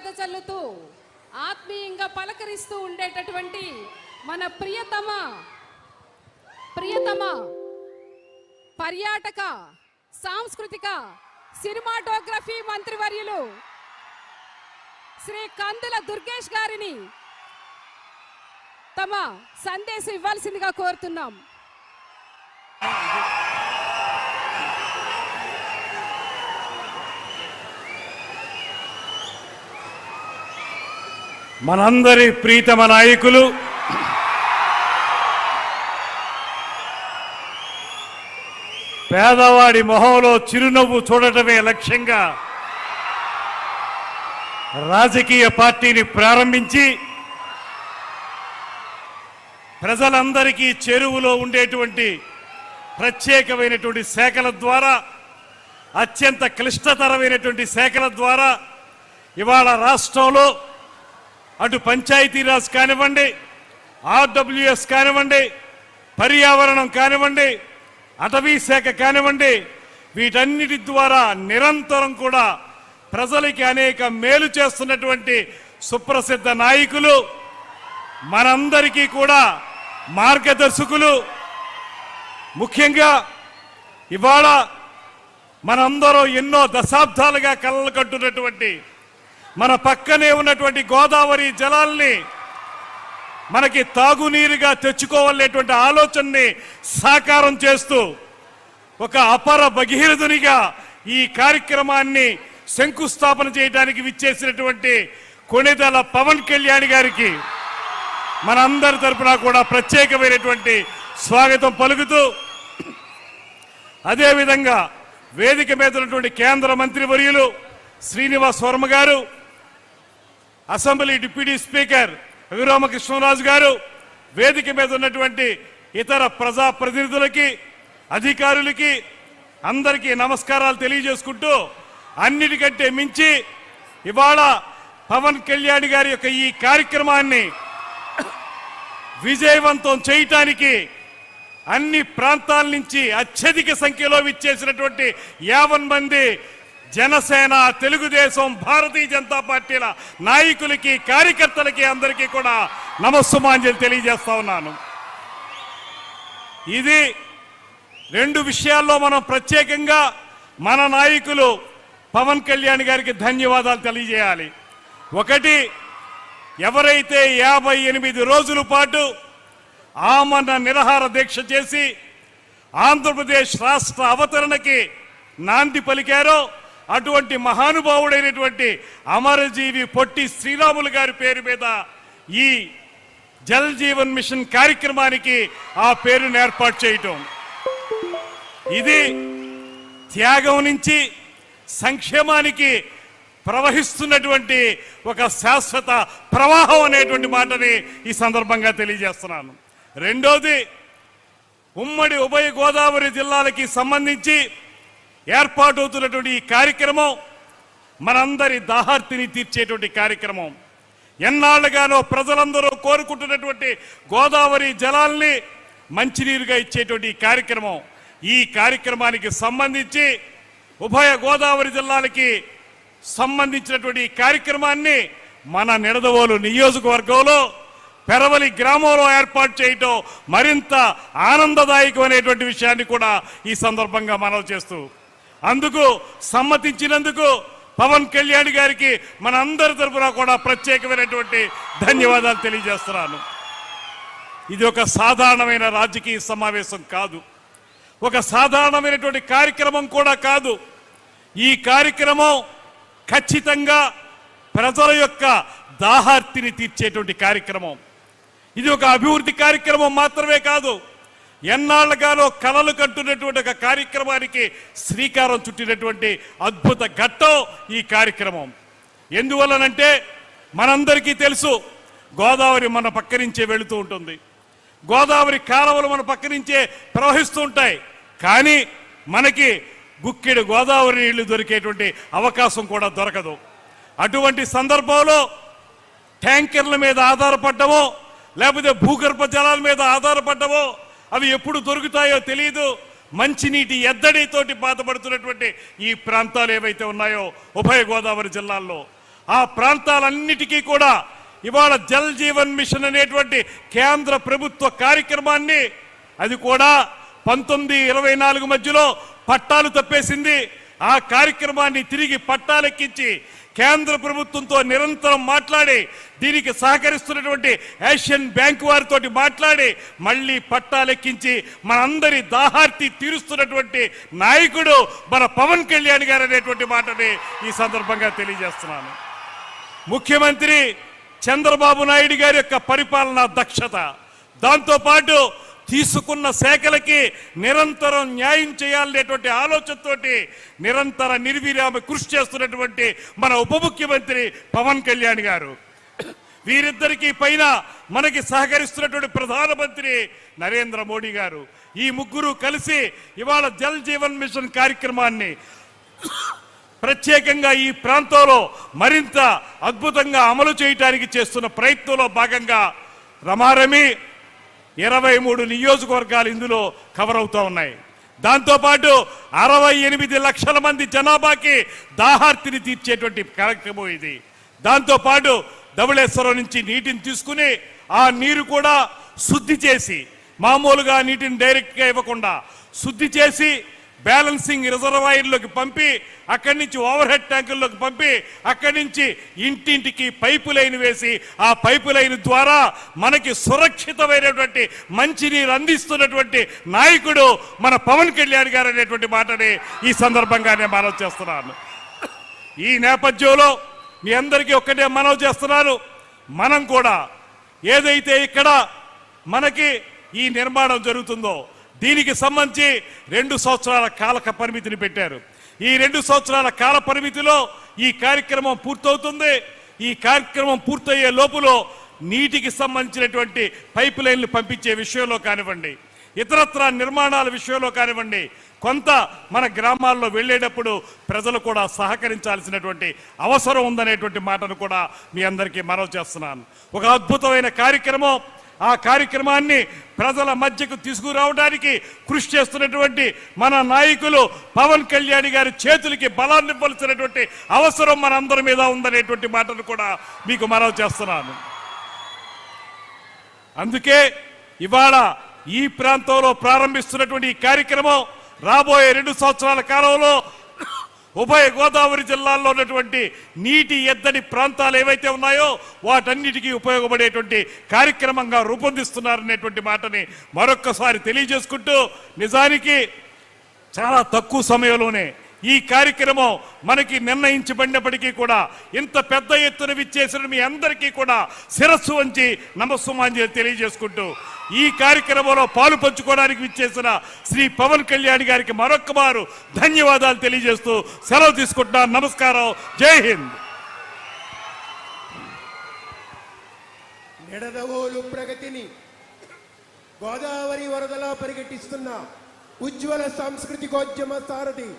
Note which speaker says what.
Speaker 1: వెదజల్లుతూ ఆత్మీయంగా పలకరిస్తూ ఉండేటటువంటి మన ప్రియతమ పర్యాటక సాంస్కృతిక సినిమాటోగ్రఫీ మంత్రివర్యులు శ్రీ కందుల దుర్గేష్ గారిని తమ సందేశం ఇవ్వాల్సిందిగా కోరుతున్నాం.
Speaker 2: మనందరి ప్రీతమ నాయకులు పేదవాడి మొహంలో చిరునవ్వు చూడటమే లక్ష్యంగా రాజకీయ పార్టీని ప్రారంభించి ప్రజలందరికీ చెరువులో ఉండేటువంటి ప్రత్యేకమైనటువంటి శాఖల ద్వారా, అత్యంత క్లిష్టతరమైనటువంటి శాఖల ద్వారా ఇవాళ రాష్ట్రంలో అటు పంచాయతీరాజ్ కానివ్వండి, ఆర్డబ్ల్యూఎస్ కానివ్వండి, పర్యావరణం కానివ్వండి, అటవీ శాఖ కానివ్వండి, వీటన్నిటి ద్వారా నిరంతరం కూడా ప్రజలకి అనేక మేలు చేస్తున్నటువంటి సుప్రసిద్ధ నాయకులు, మనందరికీ కూడా మార్గదర్శకులు. ముఖ్యంగా ఇవాళ మనందరం ఎన్నో దశాబ్దాలుగా కలలు కట్టున్నటువంటి మన పక్కనే ఉన్నటువంటి గోదావరి జలాల్ని మనకి తాగునీరుగా తెచ్చుకోవాలనేటువంటి ఆలోచనని సాకారం చేస్తూ ఒక అపర భగీరథునిగా ఈ కార్యక్రమాన్ని శంకుస్థాపన చేయడానికి విచ్చేసినటువంటి కొణిదెల పవన్ కళ్యాణ్ గారికి మనందరి తరపున కూడా ప్రత్యేకమైనటువంటి స్వాగతం పలుకుతూ, అదేవిధంగా వేదిక మీద ఉన్నటువంటి కేంద్ర మంత్రివర్యులు శ్రీనివాస్ వర్మ గారు, అసెంబ్లీ డిప్యూటీ స్పీకర్ రఘురామకృష్ణరాజు గారు, వేదిక మీద ఉన్నటువంటి ఇతర ప్రజాప్రతినిధులకి, అధికారులకి అందరికీ నమస్కారాలు తెలియజేసుకుంటూ, అన్నిటికంటే మించి ఇవాళ పవన్ కళ్యాణ్ గారి యొక్క ఈ కార్యక్రమాన్ని విజయవంతం చేయటానికి అన్ని ప్రాంతాల నుంచి అత్యధిక సంఖ్యలో విచ్చేసినటువంటి 50 మంది జనసేన, తెలుగుదేశం, భారతీయ జనతా పార్టీల నాయకులకి, కార్యకర్తలకి అందరికీ కూడా నమస్సుమాంజలి తెలియజేస్తా ఉన్నాను. ఇది 2 విషయాల్లో మనం ప్రత్యేకంగా మన నాయకులు పవన్ కళ్యాణ్ గారికి ధన్యవాదాలు తెలియజేయాలి. ఒకటి, ఎవరైతే 58 రోజుల పాటు ఆమరణ నిరాహార దీక్ష చేసి ఆంధ్రప్రదేశ్ రాష్ట్ర అవతరణకి నాంది పలికారో అటువంటి మహానుభావుడైనటువంటి అమరజీవి పొట్టి శ్రీరాములు గారి పేరు మీద ఈ జల్ జీవన్ మిషన్ కార్యక్రమానికి ఆ పేరును ఏర్పాటు చేయటం, ఇది త్యాగం నుంచి సంక్షేమానికి ప్రవహిస్తున్నటువంటి ఒక శాశ్వత ప్రవాహం అనేటువంటి మాటని ఈ సందర్భంగా తెలియజేస్తున్నాను. రెండోది, ఉమ్మడి ఉభయ గోదావరి జిల్లాలకి సంబంధించి ఏర్పాటవుతున్నటువంటి ఈ కార్యక్రమం మనందరి దాహార్తిని తీర్చేటువంటి కార్యక్రమం. ఎన్నాళ్ళుగానో ప్రజలందరూ కోరుకుంటున్నటువంటి గోదావరి జలాల్ని మంచినీరుగా ఇచ్చేటువంటి ఈ కార్యక్రమం. ఈ కార్యక్రమానికి సంబంధించి ఉభయ గోదావరి జిల్లాలకి సంబంధించినటువంటి ఈ కార్యక్రమాన్ని మన నిడదవోలు నియోజకవర్గంలో పెరవలి గ్రామంలో ఏర్పాటు చేయటం మరింత ఆనందదాయకమైనటువంటి విషయాన్ని కూడా ఈ సందర్భంగా మనవి చేస్తూ, అందుకు సమ్మతించినందుకు పవన్ కళ్యాణ్ గారికి మన అందరి తరఫున కూడా ప్రత్యేకమైనటువంటి ధన్యవాదాలు తెలియజేస్తున్నాను. ఇది ఒక సాధారణమైన రాజకీయ సమావేశం కాదు, ఒక సాధారణమైనటువంటి కార్యక్రమం కూడా కాదు. ఈ కార్యక్రమం ఖచ్చితంగా ప్రజల యొక్క దాహార్తిని తీర్చేటువంటి కార్యక్రమం. ఇది ఒక అభివృద్ధి కార్యక్రమం మాత్రమే కాదు, ఎన్నాళ్ళగానో కలలు కంటున్నటువంటి ఒక కార్యక్రమానికి శ్రీకారం చుట్టినటువంటి అద్భుత ఘట్టం ఈ కార్యక్రమం. ఎందువల్లనంటే మనందరికీ తెలుసు, గోదావరి మన పక్క నుంచే వెళుతూ ఉంటుంది, గోదావరి కాలువలు మన పక్క నుంచే ప్రవహిస్తూ ఉంటాయి. కానీ మనకి గుక్కెడు గోదావరి నీళ్లు దొరికేటువంటి అవకాశం కూడా దొరకదు. అటువంటి సందర్భంలో ట్యాంకర్ల మీద ఆధారపడ్డమో లేకపోతే భూగర్భ జలాల మీద ఆధారపడ్డమో అవి ఎప్పుడు దొరుకుతాయో తెలియదు. మంచినీటి ఎద్దడితోటి బాధపడుతున్నటువంటి ఈ ప్రాంతాలు ఏవైతే ఉన్నాయో ఉభయ గోదావరి జిల్లాల్లో ఆ ప్రాంతాలన్నిటికీ కూడా ఇవాళ జల్ జీవన్ మిషన్ అనేటువంటి కేంద్ర ప్రభుత్వ కార్యక్రమాన్ని అది కూడా 19-24 మధ్యలో పట్టాలు తప్పేసింది. ఆ కార్యక్రమాన్ని తిరిగి పట్టాలెక్కించి కేంద్ర ప్రభుత్వంతో నిరంతరం మాట్లాడి దీనికి సహకరిస్తున్నటువంటి ఏషియన్ బ్యాంక్ వారితో మాట్లాడి మళ్ళీ పట్టాలెక్కించి మనందరి దాహార్తి తీరుస్తున్నటువంటి నాయకుడు మన పవన్ కళ్యాణ్ గారు అనేటువంటి మాటని ఈ సందర్భంగా తెలియజేస్తున్నాను. ముఖ్యమంత్రి చంద్రబాబు నాయుడు గారి యొక్క పరిపాలనా దక్షత, దాంతోపాటు తీసుకున్న శాఖలకి నిరంతరం న్యాయం చేయాలనేటువంటి ఆలోచనతోటి నిరంతర నిర్విరామ కృషి చేస్తున్నటువంటి మన ఉప ముఖ్యమంత్రి పవన్ కళ్యాణ్ గారు, వీరిద్దరికీ పైన మనకి సహకరిస్తున్నటువంటి ప్రధానమంత్రి నరేంద్ర మోడీ గారు, ఈ ముగ్గురు కలిసి ఇవాళ జల్ జీవన్ మిషన్ కార్యక్రమాన్ని ప్రత్యేకంగా ఈ ప్రాంతంలో మరింత అద్భుతంగా అమలు చేయడానికి చేస్తున్న ప్రయత్నంలో భాగంగా రమారమి 23 నియోజకవర్గాలు ఇందులో కవర్ అవుతూ ఉన్నాయి. దాంతోపాటు 68 లక్షల మంది జనాభాకి దాహార్తిని తీర్చేటువంటి కార్యక్రమం ఇది. దాంతోపాటు ధవళేశ్వరం నుంచి నీటిని తీసుకుని ఆ నీరు కూడా శుద్ధి చేసి, మామూలుగా నీటిని డైరెక్ట్గా ఇవ్వకుండా శుద్ధి చేసి బ్యాలెన్సింగ్ రిజర్వాయర్లోకి పంపి అక్కడి నుంచి ఓవర్ హెడ్ ట్యాంకుల్లోకి పంపి అక్కడి నుంచి ఇంటింటికి పైపు లైన్ వేసి ఆ పైపు లైన్ ద్వారా మనకి సురక్షితమైనటువంటి మంచినీరు అందిస్తున్నటువంటి నాయకుడు మన పవన్ కళ్యాణ్ గారు అనేటువంటి మాటని ఈ సందర్భంగా నేను మనవి చేస్తున్నాను. ఈ నేపథ్యంలో మీ అందరికీ ఒక్కటే మనవి చేస్తున్నాను, మనం కూడా ఏదైతే ఇక్కడ మనకి ఈ నిర్మాణం జరుగుతుందో దీనికి సంబంధించి 2 సంవత్సరాల కాల పరిమితిని పెట్టారు. ఈ 2 సంవత్సరాల కాల పరిమితిలో ఈ కార్యక్రమం పూర్తవుతుంది. ఈ కార్యక్రమం పూర్తయ్యే లోపులో నీటికి సంబంధించినటువంటి పైప్ లైన్లు పంపించే విషయంలో కానివ్వండి, ఇతరత్ర నిర్మాణాల విషయంలో కానివ్వండి, కొంత మన గ్రామాల్లో వెళ్ళేటప్పుడు ప్రజలు కూడా సహకరించాల్సినటువంటి అవసరం ఉందనేటువంటి మాటను కూడా మీ అందరికీ మనవి చేస్తున్నాను. ఒక అద్భుతమైన కార్యక్రమం. ఆ కార్యక్రమాన్ని ప్రజల మధ్యకు తీసుకురావడానికి కృషి చేస్తున్నటువంటి మన నాయకులు పవన్ కళ్యాణ్ గారి చేతులకి బలాన్ని ఇవ్వాల్సినటువంటి అవసరం మనందరి మీద ఉందనేటువంటి మాటను కూడా మీకు మనవి చేస్తున్నాను. అందుకే ఇవాళ ఈ ప్రాంతంలో ప్రారంభిస్తున్నటువంటి ఈ కార్యక్రమం రాబోయే 2 సంవత్సరాల కాలంలో ఉభయ గోదావరి జిల్లాల్లో ఉన్నటువంటి నీటి ఎద్దడి ప్రాంతాలు ఏవైతే ఉన్నాయో వాటన్నిటికీ ఉపయోగపడేటువంటి కార్యక్రమంగా రూపొందిస్తున్నారనేటువంటి మాటని మరొక్కసారి తెలియజేసుకుంటూ, నిజానికి చాలా తక్కువ సమయంలోనే ఈ కార్యక్రమం మనకి నిర్ణయించబడినప్పటికీ కూడా ఇంత పెద్ద ఎత్తున విచ్చేసిన మీ అందరికీ కూడా శిరస్సు వంచి నమస్సుమాంజలి తెలియజేసుకుంటూ ఈ కార్యక్రమంలో పాలు పంచుకోవడానికి విచ్చేసిన శ్రీ పవన్ కళ్యాణ్ గారికి మరొక్కమారు ధన్యవాదాలు తెలియజేస్తూ సెలవు తీసుకుంటున్నాను. నమస్కారం. జై హింద్.
Speaker 3: నిడదవోలు ప్రగతిని గోదావరి వరదలా పరిగెట్టిస్తున్న ఉజ్వల సాంస్కృతికోద్యమ సారథి